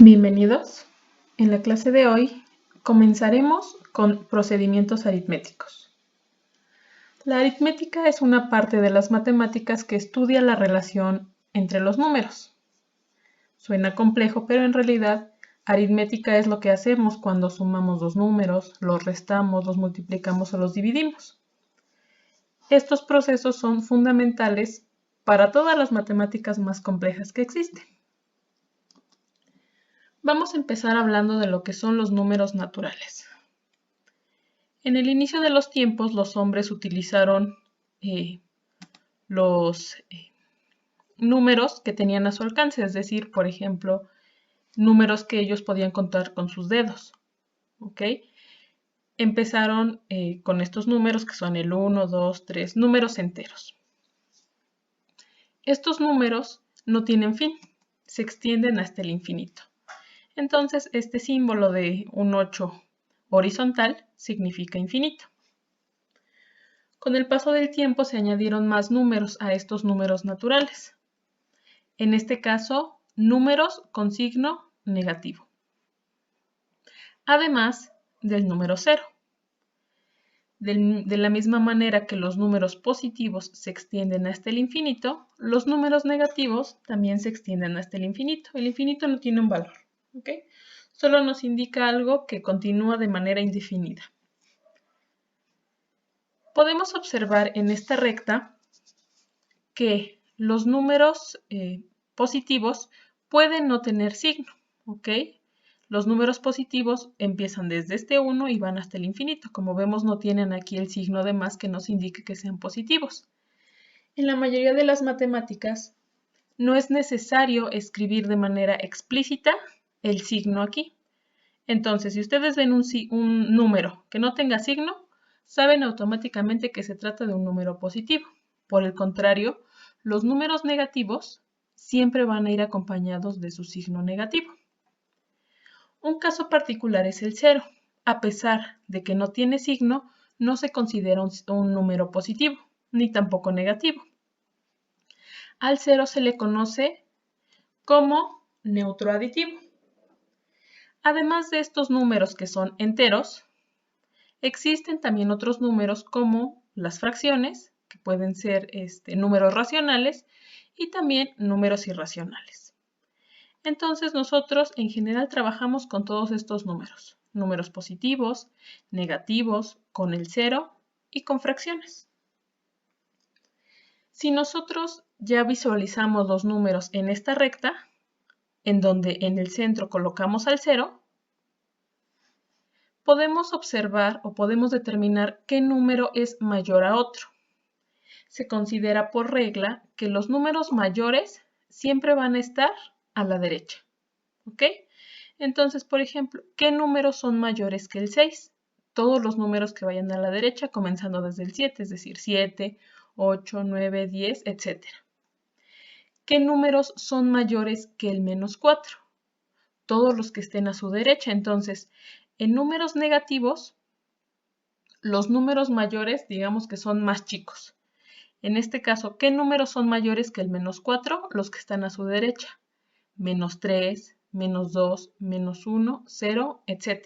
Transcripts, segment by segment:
Bienvenidos. En la clase de hoy comenzaremos con procedimientos aritméticos. La aritmética es una parte de las matemáticas que estudia la relación entre los números. Suena complejo, pero en realidad aritmética es lo que hacemos cuando sumamos dos números, los restamos, los multiplicamos o los dividimos. Estos procesos son fundamentales para todas las matemáticas más complejas que existen. Vamos a empezar hablando de lo que son los números naturales. En el inicio de los tiempos, los hombres utilizaron los números que tenían a su alcance, es decir, por ejemplo, números que ellos podían contar con sus dedos. ¿Ok? Empezaron con estos números que son el 1, 2, 3, números enteros. Estos números no tienen fin, se extienden hasta el infinito. Entonces, este símbolo de un 8 horizontal significa infinito. Con el paso del tiempo se añadieron más números a estos números naturales. En este caso, números con signo negativo. Además del número 0. De la misma manera que los números positivos se extienden hasta el infinito, los números negativos también se extienden hasta el infinito. El infinito no tiene un valor, ¿ok? Solo nos indica algo que continúa de manera indefinida. Podemos observar en esta recta que los números positivos pueden no tener signo, ¿ok? Los números positivos empiezan desde este 1 y van hasta el infinito. Como vemos, no tienen aquí el signo de más que nos indique que sean positivos. En la mayoría de las matemáticas, no es necesario escribir de manera explícita el signo aquí. Entonces, si ustedes ven un número que no tenga signo, saben automáticamente que se trata de un número positivo. Por el contrario, los números negativos siempre van a ir acompañados de su signo negativo. Un caso particular es el 0. A pesar de que no tiene signo, no se considera un número positivo, ni tampoco negativo. Al 0 se le conoce como neutro aditivo. Además de estos números que son enteros, existen también otros números como las fracciones, que pueden ser números racionales, y también números irracionales. Entonces nosotros en general trabajamos con todos estos números. Números positivos, negativos, con el 0 y con fracciones. Si nosotros ya visualizamos los números en esta recta, en donde en el centro colocamos al 0, podemos observar o podemos determinar qué número es mayor a otro. Se considera por regla que los números mayores siempre van a estar a la derecha. ¿Ok? Entonces, por ejemplo, ¿qué números son mayores que el 6? Todos los números que vayan a la derecha, comenzando desde el 7, es decir, 7, 8, 9, 10, etc. ¿Qué números son mayores que el menos 4? Todos los que estén a su derecha. Entonces, en números negativos, los números mayores, digamos que son más chicos. En este caso, ¿qué números son mayores que el menos 4? Los que están a su derecha. Menos 3, menos 2, menos 1, 0, etc.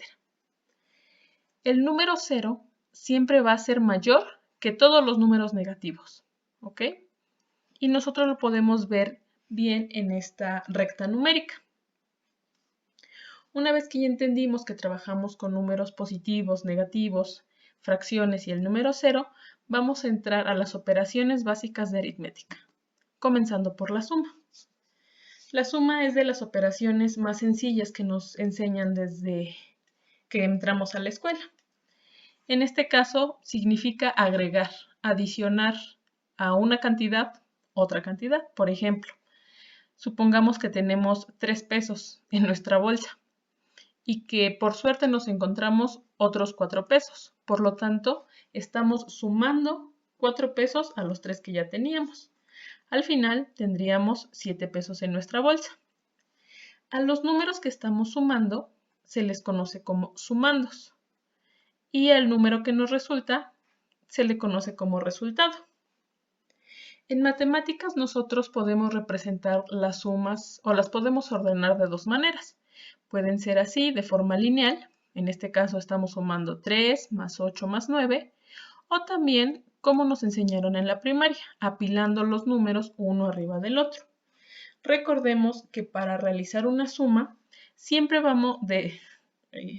El número 0 siempre va a ser mayor que todos los números negativos, ¿ok? Y nosotros lo podemos ver bien en esta recta numérica. Una vez que ya entendimos que trabajamos con números positivos, negativos, fracciones y el número 0, vamos a entrar a las operaciones básicas de aritmética, comenzando por la suma. La suma es de las operaciones más sencillas que nos enseñan desde que entramos a la escuela. En este caso significa agregar, adicionar a una cantidad otra cantidad. Por ejemplo, supongamos que tenemos 3 pesos en nuestra bolsa y que por suerte nos encontramos otros 4 pesos. Por lo tanto, estamos sumando 4 pesos a los 3 que ya teníamos. Al final tendríamos 7 pesos en nuestra bolsa. A los números que estamos sumando se les conoce como sumandos y el número que nos resulta se le conoce como resultado. En matemáticas nosotros podemos representar las sumas o las podemos ordenar de dos maneras. pueden ser así, de forma lineal. En este caso estamos sumando 3 más 8 más 9. O también, como nos enseñaron en la primaria, apilando los números uno arriba del otro. Recordemos que para realizar una suma, siempre vamos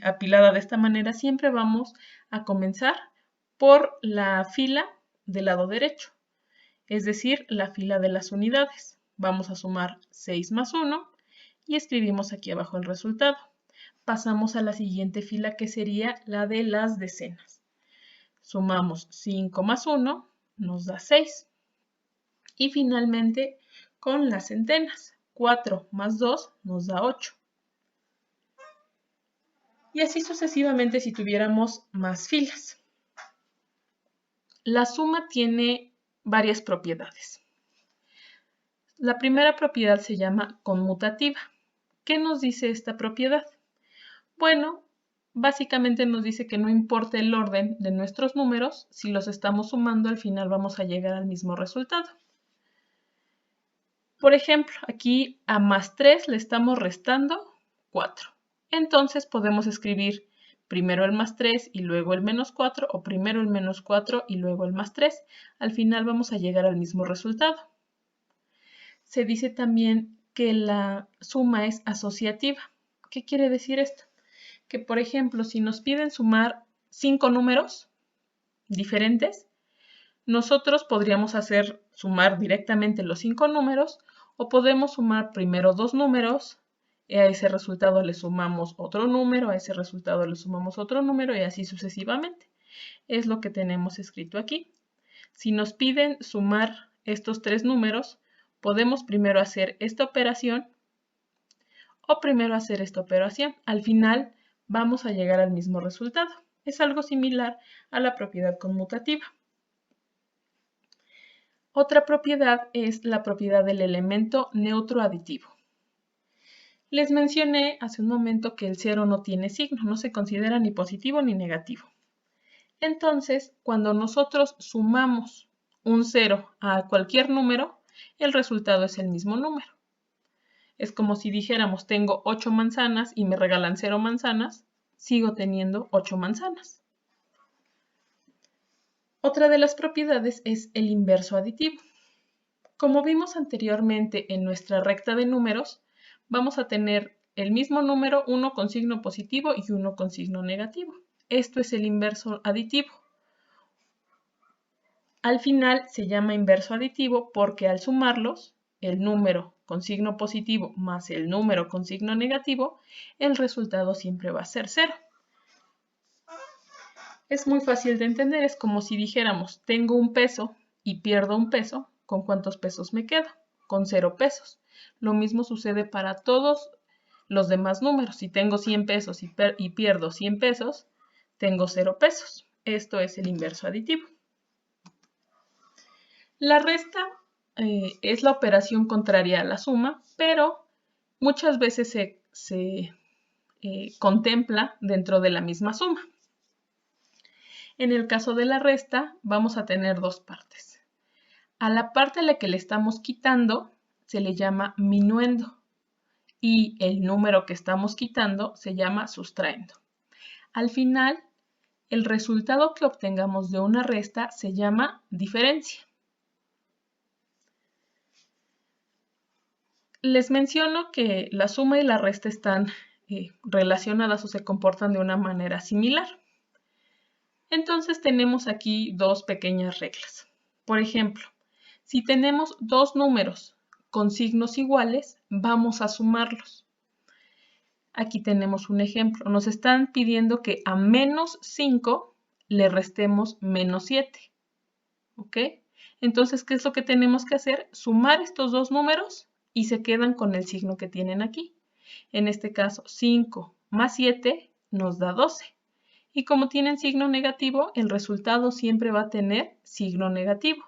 apilada de esta manera, siempre vamos a comenzar por la fila del lado derecho, es decir, la fila de las unidades. Vamos a sumar 6 más 1 y escribimos aquí abajo el resultado. Pasamos a la siguiente fila, que sería la de las decenas. Sumamos 5 más 1, nos da 6. Y finalmente, con las centenas, 4 más 2 nos da 8. Y así sucesivamente si tuviéramos más filas. La suma tiene varias propiedades. La primera propiedad se llama conmutativa. ¿Qué nos dice esta propiedad? Bueno, básicamente nos dice que no importa el orden de nuestros números, si los estamos sumando, al final vamos a llegar al mismo resultado. Por ejemplo, aquí a más 3 le estamos restando 4. Entonces podemos escribir primero el más 3 y luego el menos 4, o primero el menos 4 y luego el más 3. Al final vamos a llegar al mismo resultado. Se dice también que la suma es asociativa. ¿Qué quiere decir esto? Que, por ejemplo, si nos piden sumar 5 números diferentes, nosotros podríamos sumar directamente los 5 números, o podemos sumar primero 2 números, y a ese resultado le sumamos otro número, a ese resultado le sumamos otro número, y así sucesivamente. Es lo que tenemos escrito aquí. Si nos piden sumar estos 3 números, podemos primero hacer esta operación o primero hacer esta operación. Al final vamos a llegar al mismo resultado. Es algo similar a la propiedad conmutativa. Otra propiedad es la propiedad del elemento neutro aditivo. Les mencioné hace un momento que el 0 no tiene signo, no se considera ni positivo ni negativo. Entonces, cuando nosotros sumamos un 0 a cualquier número, el resultado es el mismo número. Es como si dijéramos, tengo 8 manzanas y me regalan 0 manzanas, sigo teniendo 8 manzanas. Otra de las propiedades es el inverso aditivo. Como vimos anteriormente en nuestra recta de números, vamos a tener el mismo número, uno con signo positivo y uno con signo negativo. Esto es el inverso aditivo. Al final se llama inverso aditivo porque al sumarlos, el número con signo positivo más el número con signo negativo, el resultado siempre va a ser 0. Es muy fácil de entender, es como si dijéramos, tengo un peso y pierdo un peso, ¿con cuántos pesos me quedo? Con 0 pesos. Lo mismo sucede para todos los demás números. Si tengo 100 pesos y pierdo 100 pesos, tengo 0 pesos. Esto es el inverso aditivo. La resta es la operación contraria a la suma, pero muchas veces se contempla dentro de la misma suma. En el caso de la resta, vamos a tener dos partes. A la parte a la que le estamos quitando se le llama minuendo y el número que estamos quitando se llama sustrayendo. Al final, el resultado que obtengamos de una resta se llama diferencia. Les menciono que la suma y la resta están relacionadas o se comportan de una manera similar. Entonces tenemos aquí dos pequeñas reglas. Por ejemplo, si tenemos dos números con signos iguales, vamos a sumarlos. Aquí tenemos un ejemplo. Nos están pidiendo que a menos 5 le restemos menos 7. ¿Ok? Entonces, ¿qué es lo que tenemos que hacer? Sumar estos dos números y se quedan con el signo que tienen aquí. En este caso, 5 más 7 nos da 12. Y como tienen signo negativo, el resultado siempre va a tener signo negativo.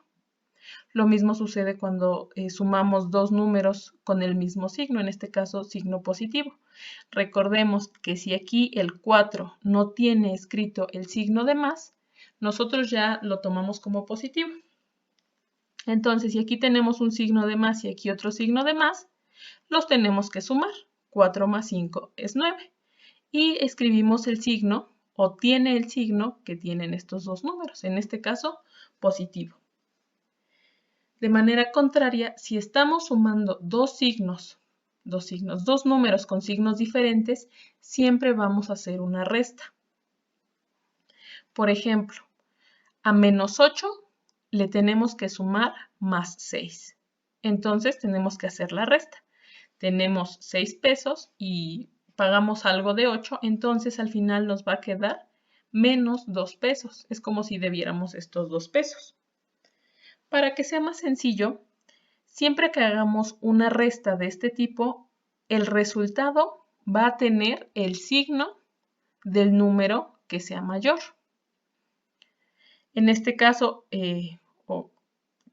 Lo mismo sucede cuando sumamos dos números con el mismo signo, en este caso signo positivo. Recordemos que si aquí el 4 no tiene escrito el signo de más, nosotros ya lo tomamos como positivo. Entonces, si aquí tenemos un signo de más y aquí otro signo de más, los tenemos que sumar. 4 más 5 es 9. Y escribimos el signo, o tiene el signo que tienen estos dos números, en este caso, positivo. De manera contraria, si estamos sumando dos números con signos diferentes, siempre vamos a hacer una resta. Por ejemplo, a menos 8 le tenemos que sumar más 6. Entonces tenemos que hacer la resta. Tenemos 6 pesos y pagamos algo de 8, entonces al final nos va a quedar menos 2 pesos. Es como si debiéramos estos 2 pesos. Para que sea más sencillo, siempre que hagamos una resta de este tipo, el resultado va a tener el signo del número que sea mayor. En este caso, que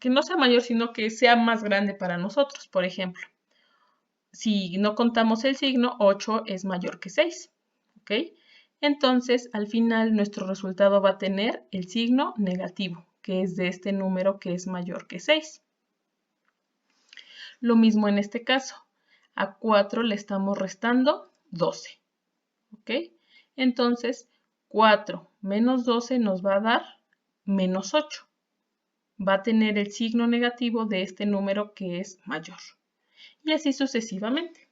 no sea mayor, sino que sea más grande para nosotros. Por ejemplo, si no contamos el signo, 8 es mayor que 6. ¿Ok? Entonces, al final, nuestro resultado va a tener el signo negativo, que es de este número que es mayor que 6. Lo mismo en este caso. A 4 le estamos restando 12. ¿Ok? Entonces, 4 menos 12 nos va a dar menos 8. Va a tener el signo negativo de este número que es mayor. Y así sucesivamente.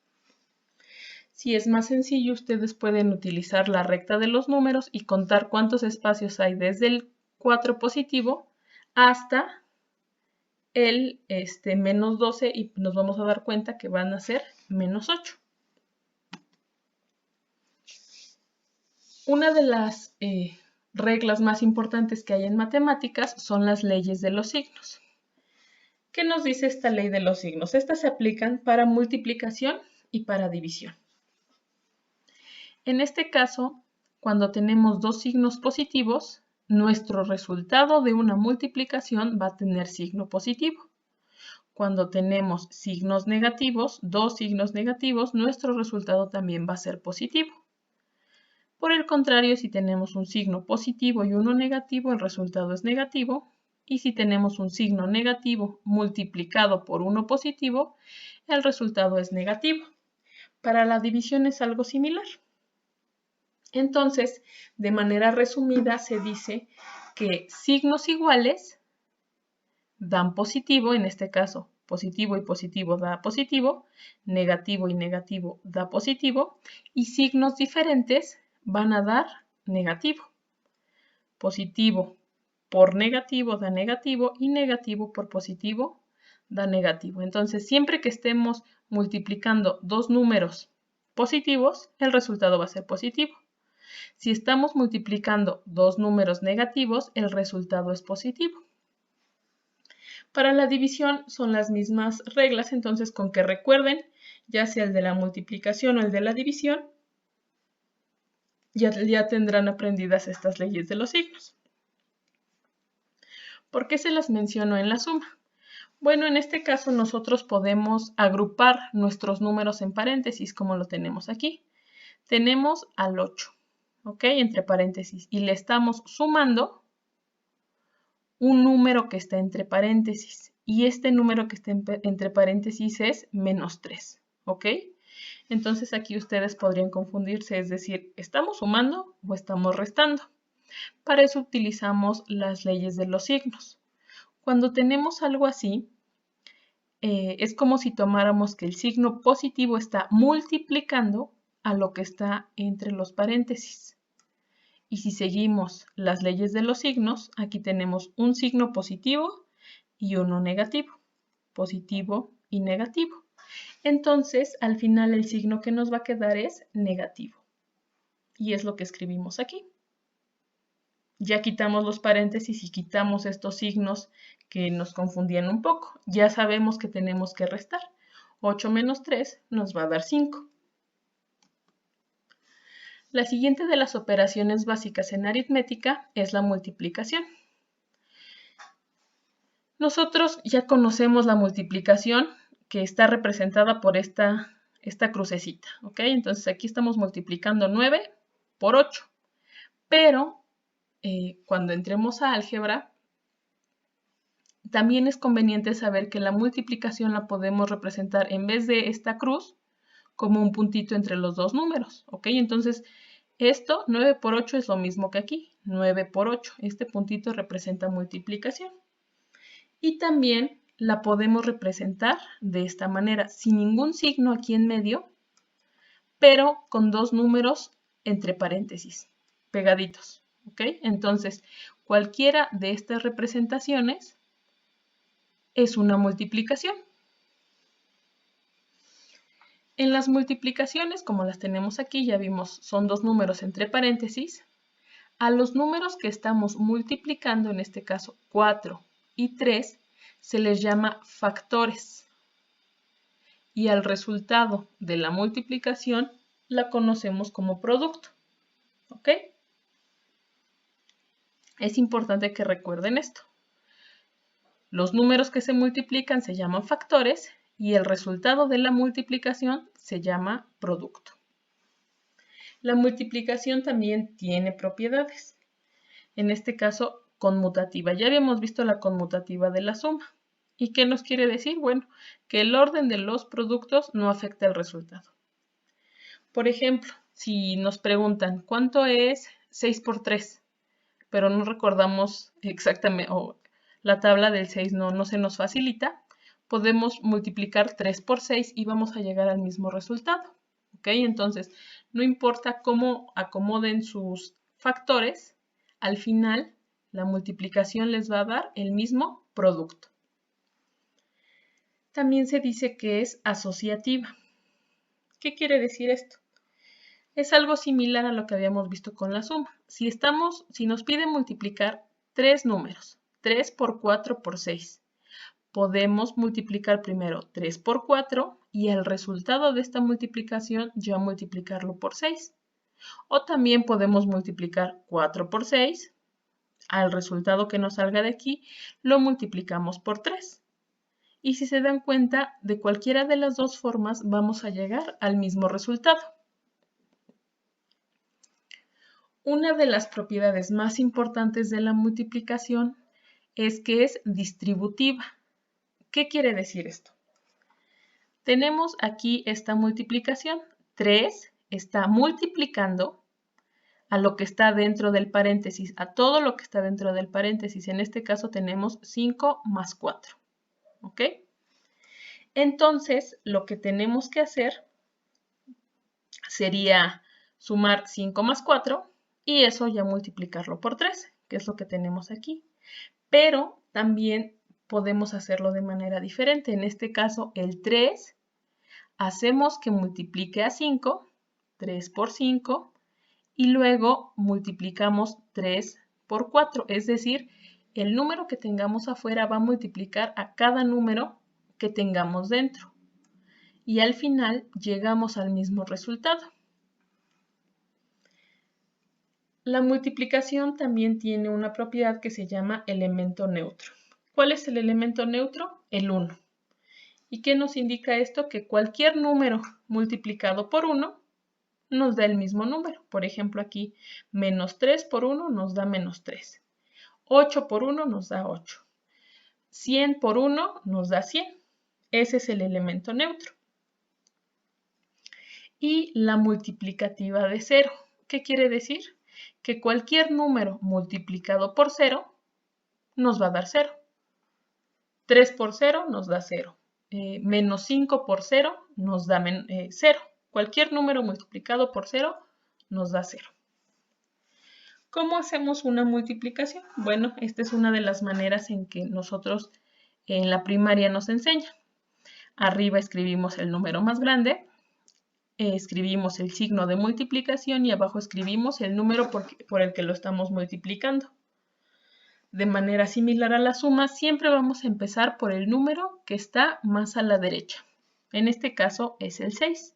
Si es más sencillo, ustedes pueden utilizar la recta de los números y contar cuántos espacios hay desde el 4 positivo hasta el menos 12 y nos vamos a dar cuenta que van a ser menos 8. Una de las reglas más importantes que hay en matemáticas son las leyes de los signos. ¿Qué nos dice esta ley de los signos? Estas se aplican para multiplicación y para división. En este caso, cuando tenemos dos signos positivos, nuestro resultado de una multiplicación va a tener signo positivo. Cuando tenemos signos negativos, dos signos negativos, nuestro resultado también va a ser positivo. Por el contrario, si tenemos un signo positivo y uno negativo, el resultado es negativo. Y si tenemos un signo negativo multiplicado por uno positivo, el resultado es negativo. Para la división es algo similar. Entonces, de manera resumida, se dice que signos iguales dan positivo, en este caso, positivo y positivo da positivo, negativo y negativo da positivo, y signos diferentes van a dar negativo. Positivo por negativo da negativo y negativo por positivo da negativo. Entonces, siempre que estemos multiplicando dos números positivos, el resultado va a ser positivo. Si estamos multiplicando dos números negativos, el resultado es positivo. Para la división son las mismas reglas, entonces con que recuerden, ya sea el de la multiplicación o el de la división, ya tendrán aprendidas estas leyes de los signos. ¿Por qué se las menciono en la suma? Bueno, en este caso nosotros podemos agrupar nuestros números en paréntesis, como lo tenemos aquí. Tenemos al 8. ¿Ok? Entre paréntesis. Y le estamos sumando un número que está entre paréntesis. Y este número que está entre paréntesis es menos 3. ¿Ok? Entonces aquí ustedes podrían confundirse, es decir, ¿estamos sumando o estamos restando? Para eso utilizamos las leyes de los signos. Cuando tenemos algo así, es como si tomáramos que el signo positivo está multiplicando a lo que está entre los paréntesis. Y si seguimos las leyes de los signos, aquí tenemos un signo positivo y uno negativo. Positivo y negativo. Entonces, al final el signo que nos va a quedar es negativo. Y es lo que escribimos aquí. Ya quitamos los paréntesis y quitamos estos signos que nos confundían un poco. Ya sabemos que tenemos que restar. 8 menos 3 nos va a dar 5. La siguiente de las operaciones básicas en aritmética es la multiplicación. Nosotros ya conocemos la multiplicación que está representada por esta crucecita, ¿ok? Entonces aquí estamos multiplicando 9 por 8, pero cuando entremos a álgebra, también es conveniente saber que la multiplicación la podemos representar en vez de esta cruz como un puntito entre los dos números, ¿ok? Entonces, esto, 9 por 8 es lo mismo que aquí, 9 por 8. Este puntito representa multiplicación. Y también la podemos representar de esta manera, sin ningún signo aquí en medio, pero con dos números entre paréntesis, pegaditos, ¿ok? Entonces, cualquiera de estas representaciones es una multiplicación. En las multiplicaciones, como las tenemos aquí, ya vimos, son dos números entre paréntesis. A los números que estamos multiplicando, en este caso 4 y 3, se les llama factores. Y al resultado de la multiplicación la conocemos como producto. ¿Ok? Es importante que recuerden esto. Los números que se multiplican se llaman factores y el resultado de la multiplicación se llama producto. La multiplicación también tiene propiedades. En este caso, conmutativa. Ya habíamos visto la conmutativa de la suma. ¿Y qué nos quiere decir? Bueno, que el orden de los productos no afecta el resultado. Por ejemplo, si nos preguntan ¿cuánto es 6 por 3? Pero no recordamos exactamente, o la tabla del 6 no se nos facilita, podemos multiplicar 3 por 6 y vamos a llegar al mismo resultado. ¿Ok? Entonces, no importa cómo acomoden sus factores, al final la multiplicación les va a dar el mismo producto. También se dice que es asociativa. ¿Qué quiere decir esto? Es algo similar a lo que habíamos visto con la suma. Si nos pide multiplicar tres números, 3 por 4 por 6, podemos multiplicar primero 3 por 4 y el resultado de esta multiplicación ya multiplicarlo por 6. O también podemos multiplicar 4 por 6, al resultado que nos salga de aquí lo multiplicamos por 3. Y si se dan cuenta, de cualquiera de las dos formas vamos a llegar al mismo resultado. Una de las propiedades más importantes de la multiplicación es que es distributiva. ¿Qué quiere decir esto? Tenemos aquí esta multiplicación. 3 está multiplicando a lo que está dentro del paréntesis, a todo lo que está dentro del paréntesis. En este caso tenemos 5 más 4. ¿Ok? Entonces, lo que tenemos que hacer sería sumar 5 más 4 y eso ya multiplicarlo por 3, que es lo que tenemos aquí. Pero también podemos hacerlo de manera diferente. En este caso, el 3, hacemos que multiplique a 5, 3 por 5, y luego multiplicamos 3 por 4. Es decir, el número que tengamos afuera va a multiplicar a cada número que tengamos dentro. Y al final llegamos al mismo resultado. La multiplicación también tiene una propiedad que se llama elemento neutro. ¿Cuál es el elemento neutro? El 1. ¿Y qué nos indica esto? Que cualquier número multiplicado por 1 nos da el mismo número. Por ejemplo, aquí menos 3 por 1 nos da menos 3. 8 por 1 nos da 8. 100 por 1 nos da 100. Ese es el elemento neutro. Y la multiplicativa de 0. ¿Qué quiere decir? Que cualquier número multiplicado por 0 nos va a dar 0. 3 por 0 nos da 0. Menos 5 por 0 nos da 0. Cualquier número multiplicado por 0 nos da 0. ¿Cómo hacemos una multiplicación? Bueno, esta es una de las maneras en que nosotros en la primaria nos enseñan. Arriba escribimos el número más grande, escribimos el signo de multiplicación y abajo escribimos el número por el que lo estamos multiplicando. De manera similar a la suma, siempre vamos a empezar por el número que está más a la derecha. En este caso es el 6.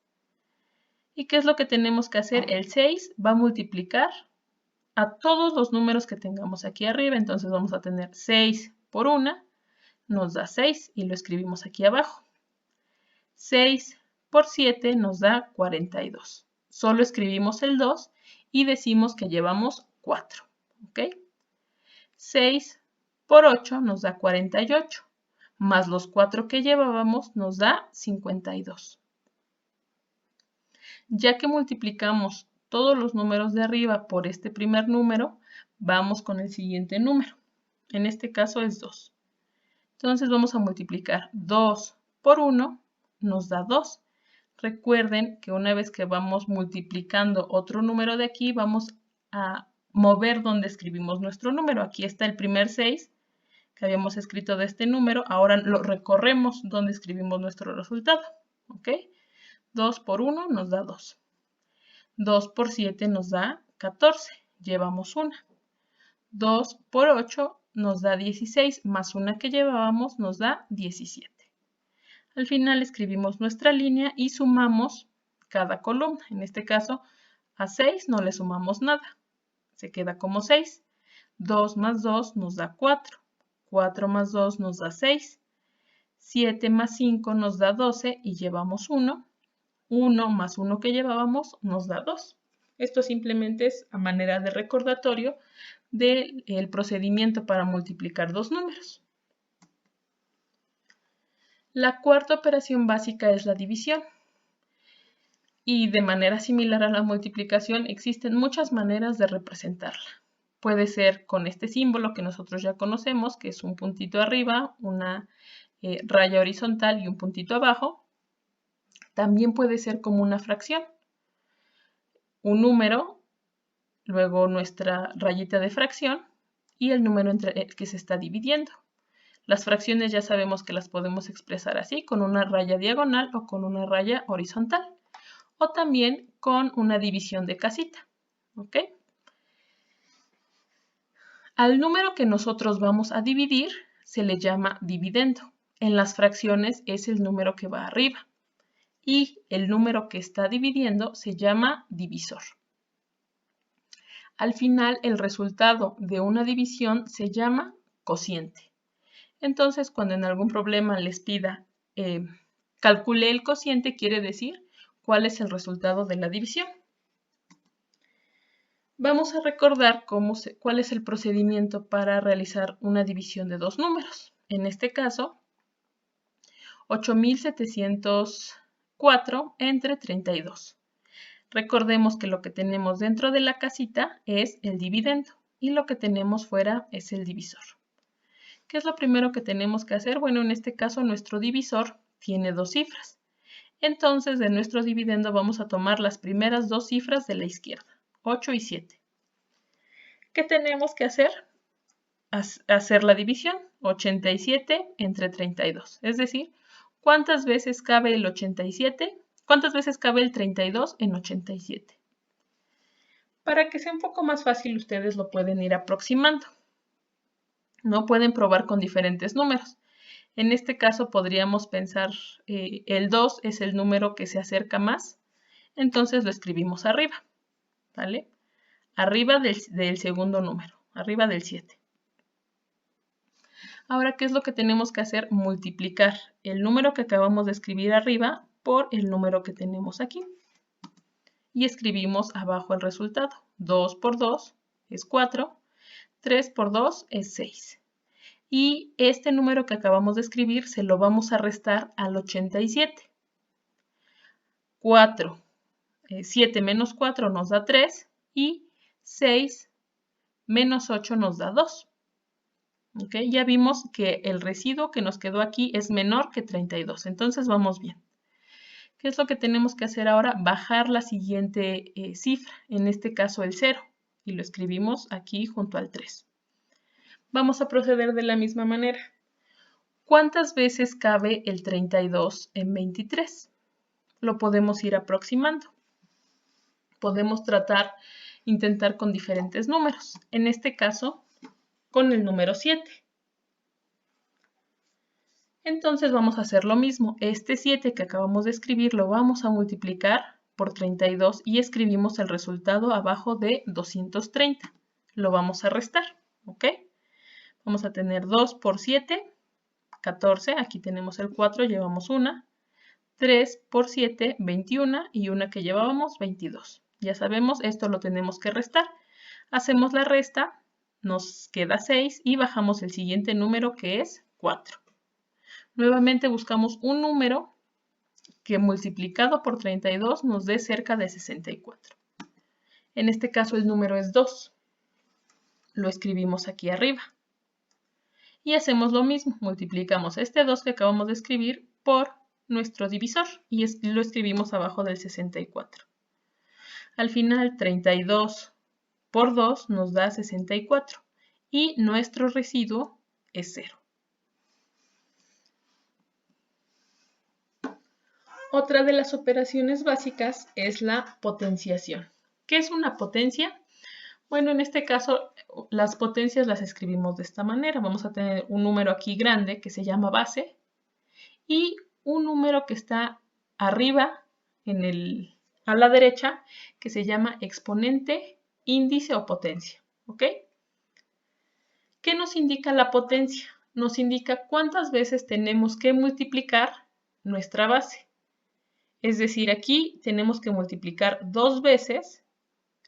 ¿Y qué es lo que tenemos que hacer? El 6 va a multiplicar a todos los números que tengamos aquí arriba. Entonces vamos a tener 6 por 1, nos da 6 y lo escribimos aquí abajo. 6 por 7 nos da 42. Solo escribimos el 2 y decimos que llevamos 4. ¿Ok? 6 por 8 nos da 48, más los 4 que llevábamos nos da 52. Ya que multiplicamos todos los números de arriba por este primer número, vamos con el siguiente número. En este caso es 2. Entonces vamos a multiplicar 2 por 1, nos da 2. Recuerden que una vez que vamos multiplicando otro número de aquí, vamos a mover donde escribimos nuestro número. Aquí está el primer 6 que habíamos escrito de este número. Ahora lo recorremos donde escribimos nuestro resultado. ¿Ok? 2 por 1 nos da 2. 2 por 7 nos da 14. Llevamos una. 2 por 8 nos da 16, más una que llevábamos nos da 17. Al final escribimos nuestra línea y sumamos cada columna. En este caso, a 6 no le sumamos nada. Se queda como 6. 2 más 2 nos da 4. 4 más 2 nos da 6. 7 más 5 nos da 12 y llevamos 1. 1 más 1 que llevábamos nos da 2. Esto simplemente es a manera de recordatorio del procedimiento para multiplicar dos números. La cuarta operación básica es la división. Y de manera similar a la multiplicación, existen muchas maneras de representarla. Puede ser con este símbolo que nosotros ya conocemos, que es un puntito arriba, una raya horizontal y un puntito abajo. También puede ser como una fracción. Un número, luego nuestra rayita de fracción y el número entre el que se está dividiendo. Las fracciones ya sabemos que las podemos expresar así, con una raya diagonal o con una raya horizontal. O también con una división de casita. ¿Ok? Al número que nosotros vamos a dividir se le llama dividendo. En las fracciones es el número que va arriba. Y el número que está dividiendo se llama divisor. Al final, el resultado de una división se llama cociente. Entonces, cuando en algún problema les pida calcule el cociente, quiere decir cuál es el resultado de la división. Vamos a recordar cuál es el procedimiento para realizar una división de dos números. En este caso, 8,704 entre 32. Recordemos que lo que tenemos dentro de la casita es el dividendo y lo que tenemos fuera es el divisor. ¿Qué es lo primero que tenemos que hacer? Bueno, en este caso nuestro divisor tiene dos cifras. Entonces, de nuestro dividendo vamos a tomar las primeras dos cifras de la izquierda, 8 y 7. ¿Qué tenemos que hacer? Hacer la división, 87 entre 32. Es decir, ¿cuántas veces cabe el 87? ¿Cuántas veces cabe el 32 en 87? Para que sea un poco más fácil, ustedes lo pueden ir aproximando. No pueden probar con diferentes números. En este caso podríamos pensar, el 2 es el número que se acerca más, entonces lo escribimos arriba, ¿vale? Arriba del segundo número, arriba del 7. Ahora, ¿qué es lo que tenemos que hacer? Multiplicar el número que acabamos de escribir arriba por el número que tenemos aquí. Y escribimos abajo el resultado. 2 por 2 es 4, 3 por 2 es 6. Y este número que acabamos de escribir se lo vamos a restar al 87. 7 menos 4 nos da 3 y 6 menos 8 nos da 2. ¿Okay? Ya vimos que el residuo que nos quedó aquí es menor que 32, entonces vamos bien. ¿Qué es lo que tenemos que hacer ahora? Bajar la siguiente cifra, en este caso el 0, y lo escribimos aquí junto al 3. Vamos a proceder de la misma manera. ¿Cuántas veces cabe el 32 en 23? Lo podemos ir aproximando. Podemos intentar con diferentes números. En este caso, con el número 7. Entonces vamos a hacer lo mismo. Este 7 que acabamos de escribir lo vamos a multiplicar por 32 y escribimos el resultado abajo de 230. Lo vamos a restar, ¿ok? Vamos a tener 2 por 7, 14. Aquí tenemos el 4, llevamos una. 3 por 7, 21 y una que llevábamos, 22. Ya sabemos, esto lo tenemos que restar. Hacemos la resta, nos queda 6 y bajamos el siguiente número que es 4. Nuevamente buscamos un número que multiplicado por 32 nos dé cerca de 64. En este caso el número es 2. Lo escribimos aquí arriba. Y hacemos lo mismo, multiplicamos este 2 que acabamos de escribir por nuestro divisor y lo escribimos abajo del 64. Al final 32 por 2 nos da 64 y nuestro residuo es 0. Otra de las operaciones básicas es la potenciación. ¿Qué es una potencia? Bueno, en este caso las potencias las escribimos de esta manera. Vamos a tener un número aquí grande que se llama base y un número que está arriba a la derecha que se llama exponente, índice o potencia. ¿Ok? ¿Qué nos indica la potencia? Nos indica cuántas veces tenemos que multiplicar nuestra base. Es decir, aquí tenemos que multiplicar 2 veces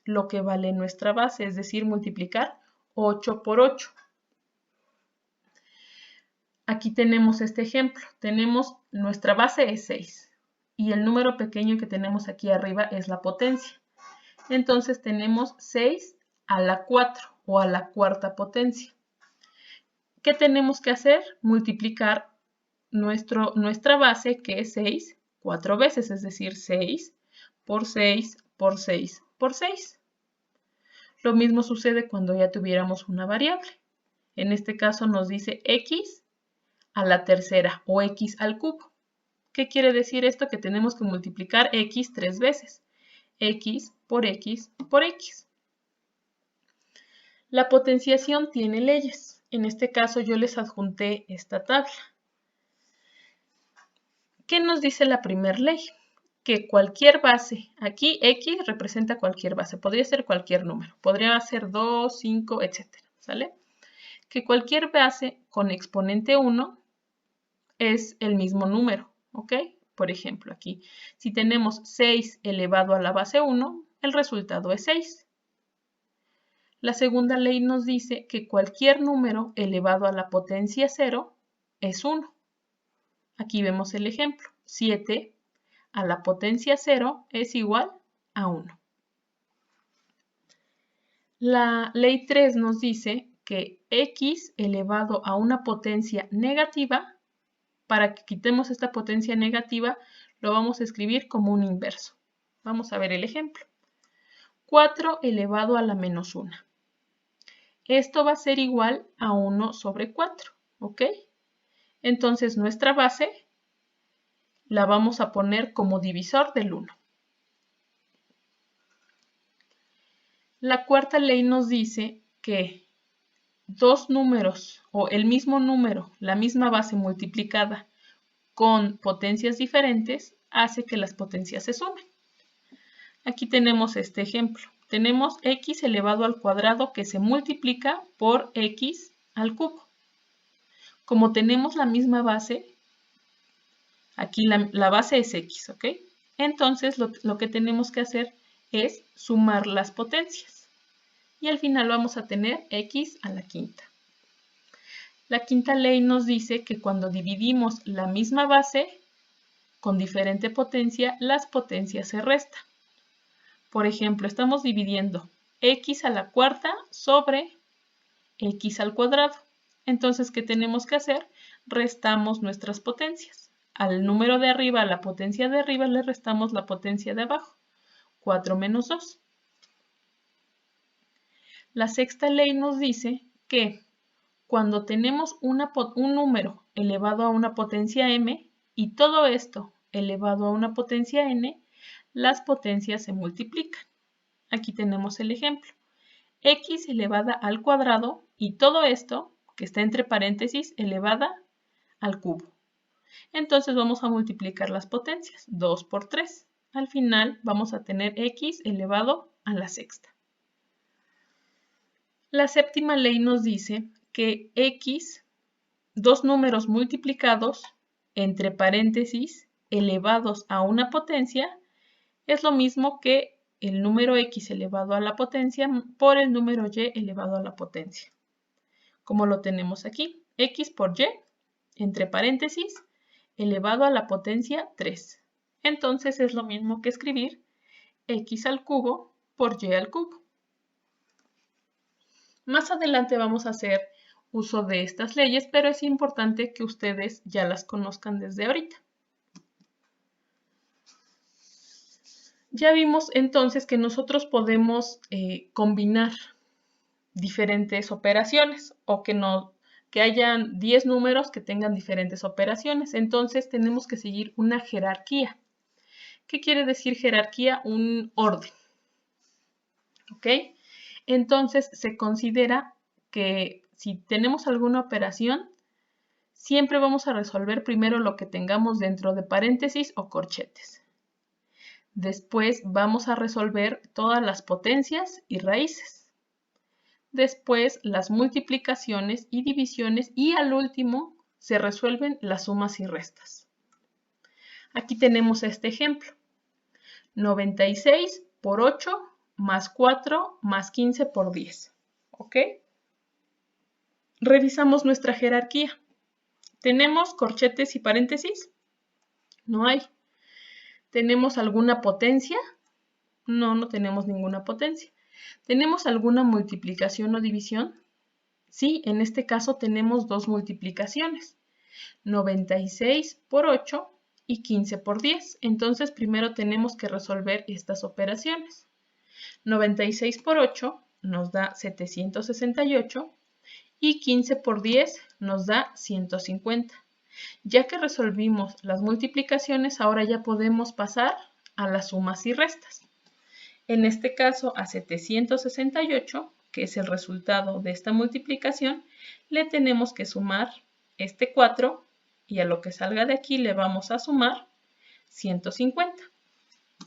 lo que vale nuestra base, es decir, multiplicar 8 por 8. Aquí tenemos este ejemplo. Nuestra base es 6 y el número pequeño que tenemos aquí arriba es la potencia. Entonces tenemos 6 a la 4 o a la cuarta potencia. ¿Qué tenemos que hacer? Multiplicar nuestra base, que es 6, 4 veces, es decir, 6 por 6 por 6 por 6. Lo mismo sucede cuando ya tuviéramos una variable. En este caso nos dice x a la tercera o x al cubo. ¿Qué quiere decir esto? Que tenemos que multiplicar x 3 veces. X por x por x. La potenciación tiene leyes. En este caso yo les adjunté esta tabla. ¿Qué nos dice la primera ley? Que cualquier base, aquí x representa cualquier base, podría ser cualquier número, podría ser 2, 5, etc. ¿Sale? Que cualquier base con exponente 1 es el mismo número, ¿ok? Por ejemplo, aquí, si tenemos 6 elevado a la base 1, el resultado es 6. La segunda ley nos dice que cualquier número elevado a la potencia 0 es 1. Aquí vemos el ejemplo, 7 a la potencia 0 es igual a 1. La ley 3 nos dice que x elevado a una potencia negativa, para que quitemos esta potencia negativa, lo vamos a escribir como un inverso. Vamos a ver el ejemplo. 4 elevado a la menos 1. Esto va a ser igual a 1 sobre 4, ¿ok? Entonces nuestra base la vamos a poner como divisor del 1. La cuarta ley nos dice que dos números o el mismo número, la misma base multiplicada con potencias diferentes, hace que las potencias se sumen. Aquí tenemos este ejemplo. Tenemos x elevado al cuadrado que se multiplica por x al cubo. Como tenemos la misma base, aquí la base es x, ¿ok? Entonces lo que tenemos que hacer es sumar las potencias. Y al final vamos a tener x a la quinta. La quinta ley nos dice que cuando dividimos la misma base con diferente potencia, las potencias se restan. Por ejemplo, estamos dividiendo x a la cuarta sobre x al cuadrado. Entonces, ¿qué tenemos que hacer? Restamos nuestras potencias. Al número de arriba, a la potencia de arriba, le restamos la potencia de abajo. 4 menos 2. La sexta ley nos dice que cuando tenemos un número elevado a una potencia m y todo esto elevado a una potencia n, las potencias se multiplican. Aquí tenemos el ejemplo. X elevada al cuadrado y todo esto, que está entre paréntesis, elevada al cubo. Entonces vamos a multiplicar las potencias. 2 por 3. Al final vamos a tener x elevado a la sexta. La séptima ley nos dice que x, dos números multiplicados entre paréntesis elevados a una potencia, es lo mismo que el número x elevado a la potencia por el número y elevado a la potencia. Como lo tenemos aquí, x por y, entre paréntesis, elevado a la potencia 3. Entonces es lo mismo que escribir x al cubo por y al cubo. Más adelante vamos a hacer uso de estas leyes, pero es importante que ustedes ya las conozcan desde ahorita. Ya vimos entonces que nosotros podemos combinar diferentes operaciones o que hayan 10 números que tengan diferentes operaciones. Entonces tenemos que seguir una jerarquía. ¿Qué quiere decir jerarquía? Un orden. ¿Ok? Entonces se considera que si tenemos alguna operación, siempre vamos a resolver primero lo que tengamos dentro de paréntesis o corchetes. Después vamos a resolver todas las potencias y raíces. Después las multiplicaciones y divisiones y al último se resuelven las sumas y restas. Aquí tenemos este ejemplo. 96 por 8 más 4 más 15 por 10. ¿Ok? Revisamos nuestra jerarquía. ¿Tenemos corchetes y paréntesis? No hay. ¿Tenemos alguna potencia? No, no tenemos ninguna potencia. ¿Tenemos alguna multiplicación o división? Sí, en este caso tenemos dos multiplicaciones. 96 por 8 y 15 por 10. Entonces primero tenemos que resolver estas operaciones. 96 por 8 nos da 768 y 15 por 10 nos da 150. Ya que resolvimos las multiplicaciones, ahora ya podemos pasar a las sumas y restas. En este caso, a 768, que es el resultado de esta multiplicación, le tenemos que sumar este 4 y a lo que salga de aquí le vamos a sumar 150.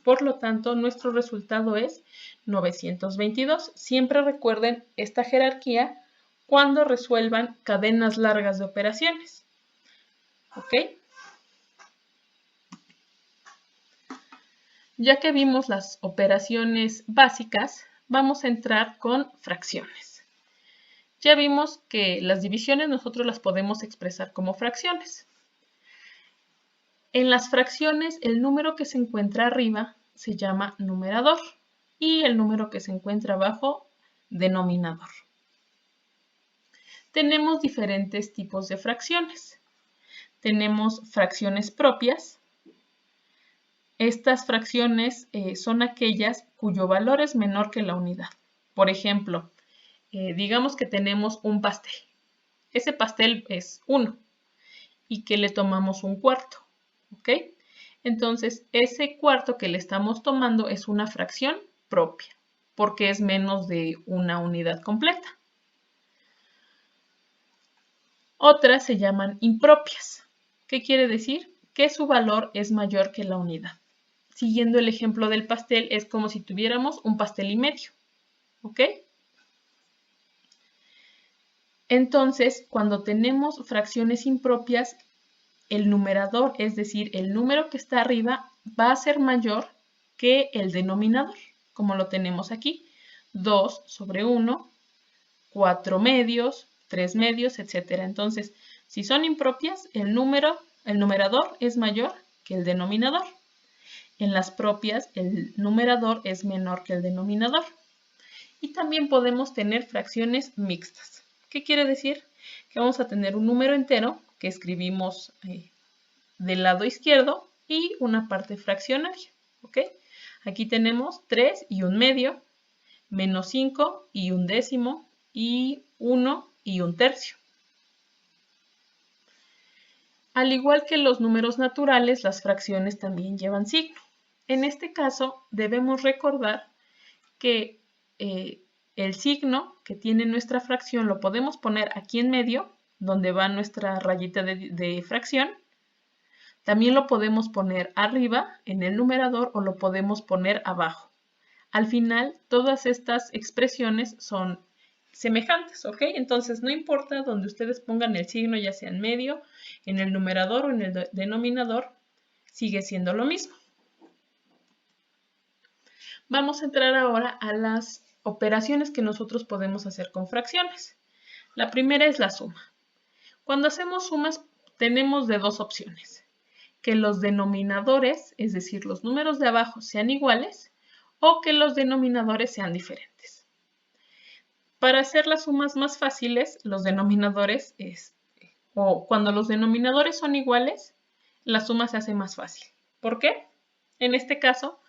Por lo tanto, nuestro resultado es 922. Siempre recuerden esta jerarquía cuando resuelvan cadenas largas de operaciones. ¿Ok? Ya que vimos las operaciones básicas, vamos a entrar con fracciones. Ya vimos que las divisiones nosotros las podemos expresar como fracciones. En las fracciones, el número que se encuentra arriba se llama numerador y el número que se encuentra abajo, denominador. Tenemos diferentes tipos de fracciones. Tenemos fracciones propias. Estas fracciones son aquellas cuyo valor es menor que la unidad. Por ejemplo, digamos que tenemos un pastel. Ese pastel es 1 y que le tomamos un cuarto. ¿Ok? Entonces, ese cuarto que le estamos tomando es una fracción propia, porque es menos de una unidad completa. Otras se llaman impropias. ¿Qué quiere decir? Que su valor es mayor que la unidad. Siguiendo el ejemplo del pastel, es como si tuviéramos un pastel y medio. ¿Ok? Entonces, cuando tenemos fracciones impropias, el numerador, es decir, el número que está arriba, va a ser mayor que el denominador, como lo tenemos aquí. 2 sobre 1, 4 medios, 3 medios, etc. Entonces, si son impropias, el numerador es mayor que el denominador. En las propias, el numerador es menor que el denominador. Y también podemos tener fracciones mixtas. ¿Qué quiere decir? Que vamos a tener un número entero que escribimos del lado izquierdo y una parte fraccionaria. ¿Ok? Aquí tenemos 3 y un medio, menos 5 y un décimo, y 1 y un tercio. Al igual que los números naturales, las fracciones también llevan signo. En este caso, debemos recordar que el signo que tiene nuestra fracción lo podemos poner aquí en medio, donde va nuestra rayita de fracción. También lo podemos poner arriba, en el numerador, o lo podemos poner abajo. Al final, todas estas expresiones son semejantes, ¿ok? Entonces, no importa donde ustedes pongan el signo, ya sea en medio, en el numerador o en el denominador, sigue siendo lo mismo. Vamos a entrar ahora a las operaciones que nosotros podemos hacer con fracciones. La primera es la suma. Cuando hacemos sumas, tenemos de dos opciones. que los denominadores, es decir, los números de abajo, sean iguales o que los denominadores sean diferentes. Para hacer las sumas más fáciles, los denominadores, o cuando los denominadores son iguales, la suma se hace más fácil. ¿Por qué? En este caso,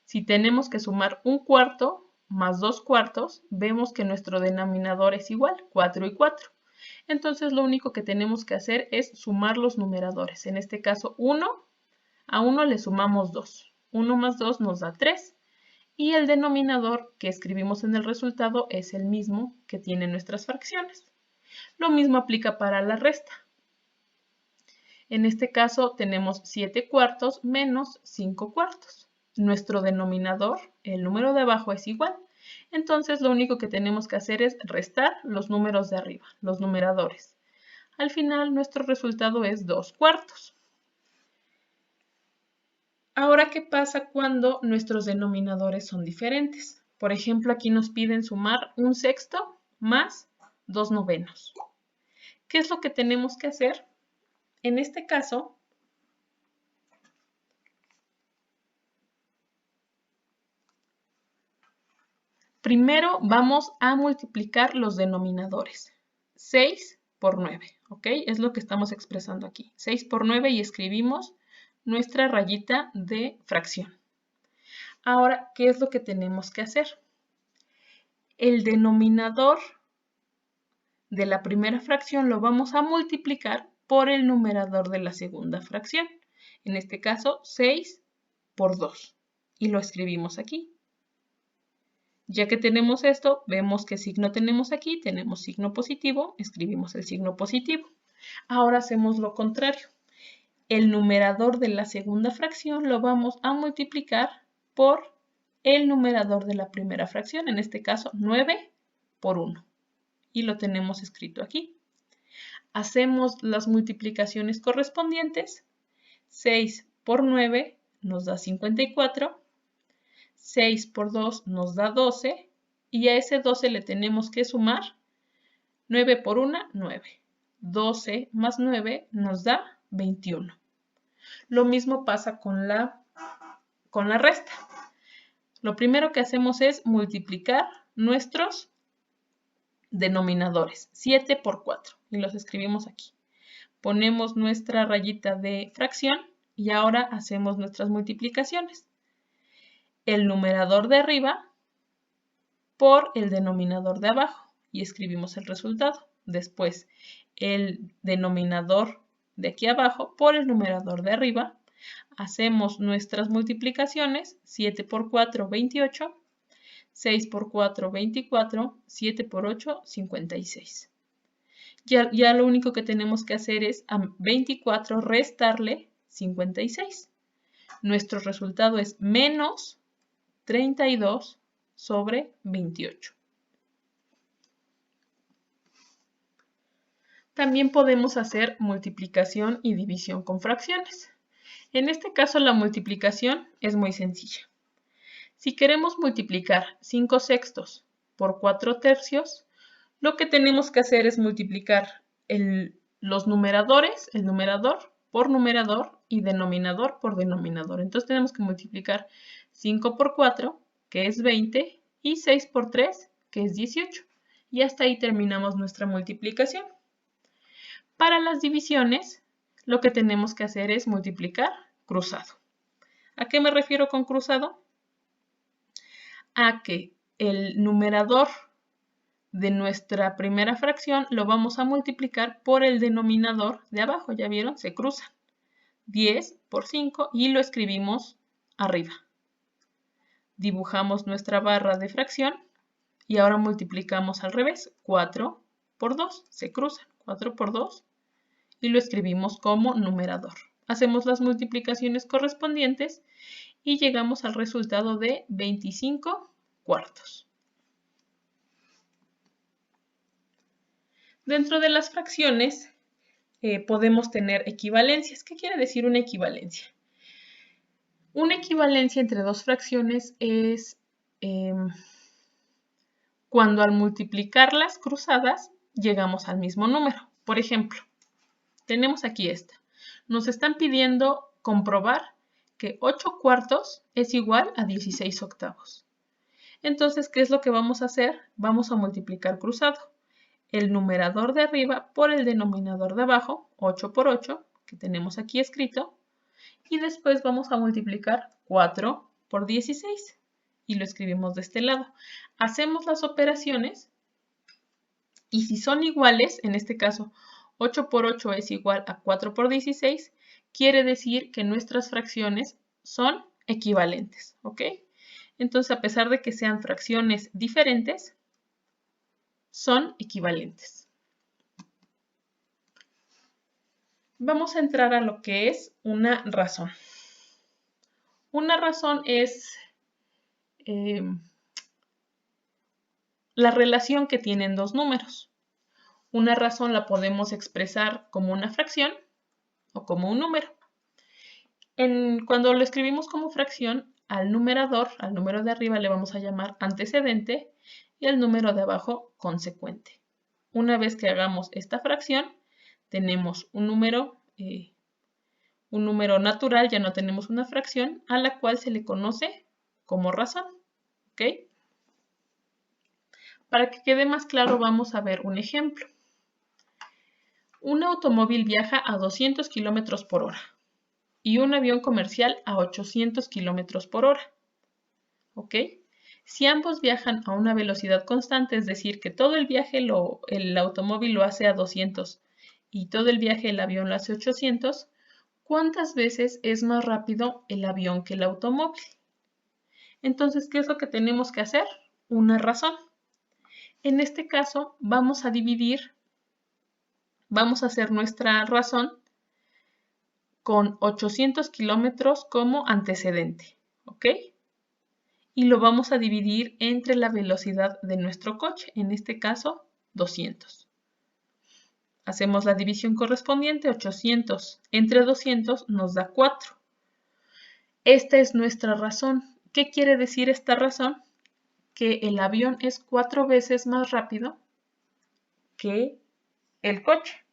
si tenemos que sumar 1/4 más 2/4, vemos que nuestro denominador es igual, 4 y 4. Entonces lo único que tenemos que hacer es sumar los numeradores. En este caso 1, a 1 le sumamos 2. 1 más 2 nos da 3. Y el denominador que escribimos en el resultado es el mismo que tienen nuestras fracciones. Lo mismo aplica para la resta. En este caso tenemos 7/4 menos 5/4. Nuestro denominador, el número de abajo, es igual. Entonces lo único que tenemos que hacer es restar los números de arriba, los numeradores. Al final nuestro resultado es 2/4. Ahora, ¿qué pasa cuando nuestros denominadores son diferentes? Por ejemplo, aquí nos piden sumar 1/6 más 2/9. ¿Qué es lo que tenemos que hacer? En este caso, primero vamos a multiplicar los denominadores. 6 por 9, ¿ok? Es lo que estamos expresando aquí. 6 por 9 y escribimos nuestra rayita de fracción. Ahora, ¿qué es lo que tenemos que hacer? El denominador de la primera fracción lo vamos a multiplicar por el numerador de la segunda fracción. En este caso, 6 por 2. Y lo escribimos aquí. Ya que tenemos esto, vemos qué signo tenemos aquí. Tenemos signo positivo, escribimos el signo positivo. Ahora hacemos lo contrario. El numerador de la segunda fracción lo vamos a multiplicar por el numerador de la primera fracción. En este caso, 9 por 1. Y lo tenemos escrito aquí. Hacemos las multiplicaciones correspondientes. 6 por 9 nos da 54. 6 por 2 nos da 12. Y a ese 12 le tenemos que sumar 9 por 1, 9. 12 más 9 nos da 21. Lo mismo pasa con la resta. Lo primero que hacemos es multiplicar nuestros denominadores, 7 por 4, y los escribimos aquí. Ponemos nuestra rayita de fracción y ahora hacemos nuestras multiplicaciones. El numerador de arriba por el denominador de abajo y escribimos el resultado. Después, el denominador de aquí abajo por el numerador de arriba. Hacemos nuestras multiplicaciones, 7 por 4, 28. 6 por 4, 24, 7 por 8, 56. Ya lo único que tenemos que hacer es a 24 restarle 56. Nuestro resultado es menos 32 sobre 28. También podemos hacer multiplicación y división con fracciones. En este caso la multiplicación es muy sencilla. Si queremos multiplicar 5/6 por 4/3, lo que tenemos que hacer es multiplicar los numeradores, el numerador por numerador y denominador por denominador. Entonces tenemos que multiplicar 5 por 4, que es 20, y 6 por 3, que es 18. Y hasta ahí terminamos nuestra multiplicación. Para las divisiones, lo que tenemos que hacer es multiplicar cruzado. ¿A qué me refiero con cruzado? A que el numerador de nuestra primera fracción lo vamos a multiplicar por el denominador de abajo. ¿Ya vieron? Se cruzan. 10 por 5 y lo escribimos arriba. Dibujamos nuestra barra de fracción y ahora multiplicamos al revés. 4 por 2 se cruzan. 4 por 2 y lo escribimos como numerador. Hacemos las multiplicaciones correspondientes y llegamos al resultado de 25/4. Dentro de las fracciones podemos tener equivalencias. ¿Qué quiere decir una equivalencia? Una equivalencia entre dos fracciones es cuando al multiplicarlas cruzadas llegamos al mismo número. Por ejemplo, tenemos aquí esta. Nos están pidiendo comprobar que 8 cuartos es igual a 16 octavos. Entonces, ¿qué es lo que vamos a hacer? Vamos a multiplicar cruzado. El numerador de arriba por el denominador de abajo, 8 por 8, que tenemos aquí escrito, y después vamos a multiplicar 4 por 16 y lo escribimos de este lado. Hacemos las operaciones y si son iguales, en este caso 8 por 8 es igual a 4 por 16, quiere decir que nuestras fracciones son equivalentes, ¿ok? Entonces, a pesar de que sean fracciones diferentes, son equivalentes. Vamos a entrar a lo que es una razón. Una razón es la relación que tienen dos números. Una razón la podemos expresar como una fracción o como un número. Cuando lo escribimos como fracción, al numerador, al número de arriba le vamos a llamar antecedente y al número de abajo consecuente. Una vez que hagamos esta fracción, tenemos un número natural, ya no tenemos una fracción, a la cual se le conoce como razón. ¿Ok? Para que quede más claro, vamos a ver un ejemplo. Un automóvil viaja a 200 km por hora y un avión comercial a 800 km por hora. ¿Ok? Si ambos viajan a una velocidad constante, es decir, que todo el viaje el automóvil lo hace a 200 y todo el viaje el avión lo hace a 800, ¿cuántas veces es más rápido el avión que el automóvil? Entonces, ¿qué es lo que tenemos que hacer? Una razón. En este caso, vamos a hacer nuestra razón con 800 kilómetros como antecedente, ¿ok? Y lo vamos a dividir entre la velocidad de nuestro coche, en este caso 200. Hacemos la división correspondiente, 800 entre 200 nos da 4. Esta es nuestra razón. ¿Qué quiere decir esta razón? Que el avión es 4 veces más rápido que el coche.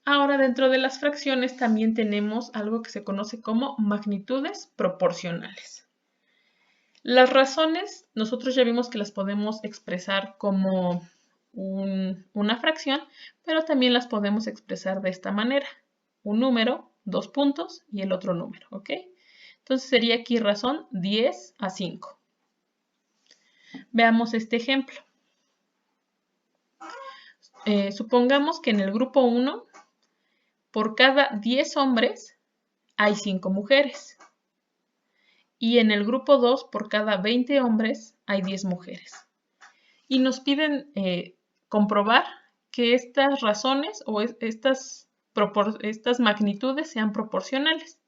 Ahora, dentro de las fracciones también tenemos algo que se conoce como magnitudes proporcionales. Las razones, nosotros ya vimos que las podemos expresar como una fracción, pero también las podemos expresar de esta manera. Un número, 2 puntos y el otro número, ¿ok? Entonces sería aquí razón 10 a 5. Veamos este ejemplo. Supongamos que en el grupo 1, por cada 10 hombres, hay 5 mujeres. Y en el grupo 2, por cada 20 hombres, hay 10 mujeres. Y nos piden comprobar que estas razones o estas magnitudes sean proporcionales.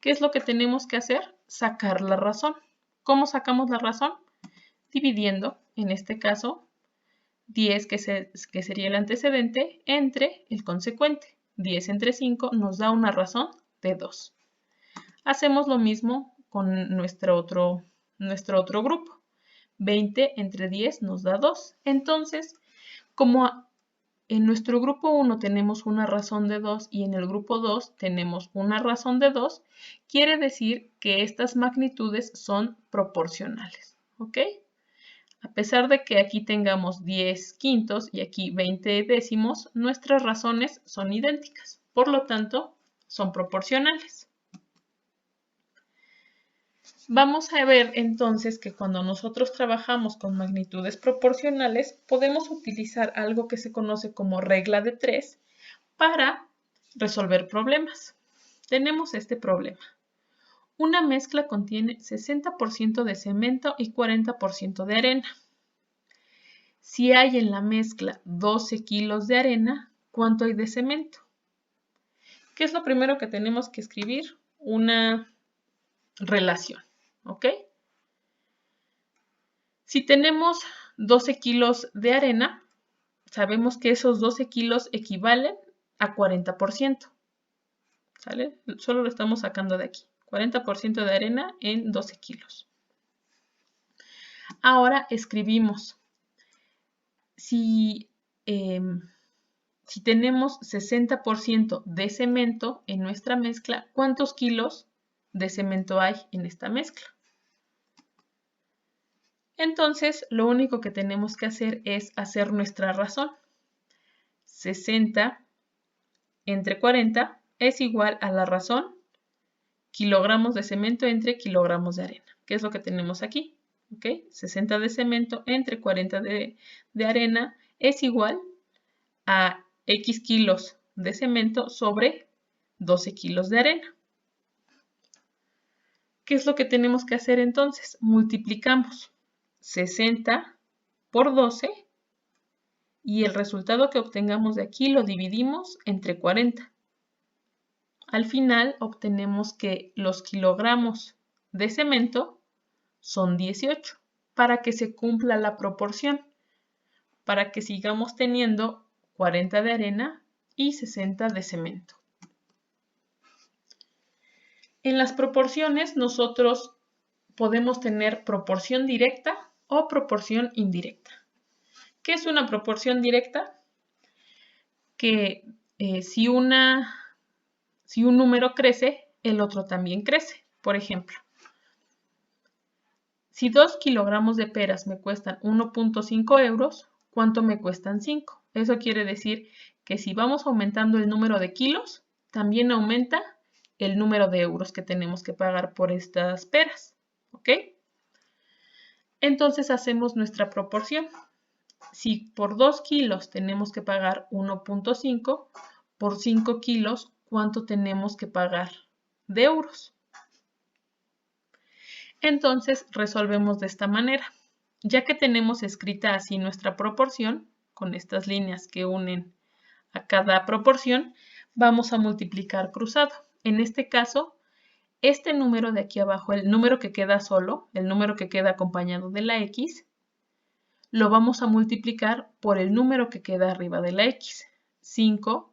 ¿Qué es lo que tenemos que hacer? Sacar la razón. ¿Cómo sacamos la razón? Dividiendo, en este caso, 10, que sería el antecedente, entre el consecuente. 10 entre 5 nos da una razón de 2. Hacemos lo mismo con nuestro otro grupo. 20 entre 10 nos da 2. Entonces, como en nuestro grupo 1 tenemos una razón de 2 y en el grupo 2 tenemos una razón de 2, quiere decir que estas magnitudes son proporcionales. ¿Ok? A pesar de que aquí tengamos 10 quintos y aquí 20 décimos, nuestras razones son idénticas. Por lo tanto, son proporcionales. Vamos a ver entonces que cuando nosotros trabajamos con magnitudes proporcionales, podemos utilizar algo que se conoce como regla de 3 para resolver problemas. Tenemos este problema. Una mezcla contiene 60% de cemento y 40% de arena. Si hay en la mezcla 12 kilos de arena, ¿cuánto hay de cemento? ¿Qué es lo primero que tenemos que escribir? Una relación, ¿ok? Si tenemos 12 kilos de arena, sabemos que esos 12 kilos equivalen a 40%, ¿sale? Solo lo estamos sacando de aquí. 40% de arena en 12 kilos. Ahora escribimos. Si si tenemos 60% de cemento en nuestra mezcla, ¿cuántos kilos de cemento hay en esta mezcla? Entonces, lo único que tenemos que hacer es hacer nuestra razón. 60 entre 40 es igual a la razón kilogramos de cemento entre kilogramos de arena. ¿Qué es lo que tenemos aquí? ¿Ok? 60 de cemento entre 40 de arena es igual a X kilos de cemento sobre 12 kilos de arena. ¿Qué es lo que tenemos que hacer entonces? Multiplicamos 60 por 12 y el resultado que obtengamos de aquí lo dividimos entre 40. Al final obtenemos que los kilogramos de cemento son 18 para que se cumpla la proporción, para que sigamos teniendo 40 de arena y 60 de cemento. En las proporciones nosotros podemos tener proporción directa o proporción indirecta. ¿Qué es una proporción directa? Que si un número crece, el otro también crece. Por ejemplo, si 2 kilogramos de peras me cuestan 1.5 euros, ¿cuánto me cuestan 5? Eso quiere decir que si vamos aumentando el número de kilos, también aumenta el número de euros que tenemos que pagar por estas peras. ¿Ok? Entonces hacemos nuestra proporción. Si por 2 kilos tenemos que pagar 1.5, por 5 kilos, ¿cuánto tenemos que pagar de euros? Entonces resolvemos de esta manera. Ya que tenemos escrita así nuestra proporción, con estas líneas que unen a cada proporción, vamos a multiplicar cruzado. En este caso, este número de aquí abajo, el número que queda solo, el número que queda acompañado de la X, lo vamos a multiplicar por el número que queda arriba de la X. 5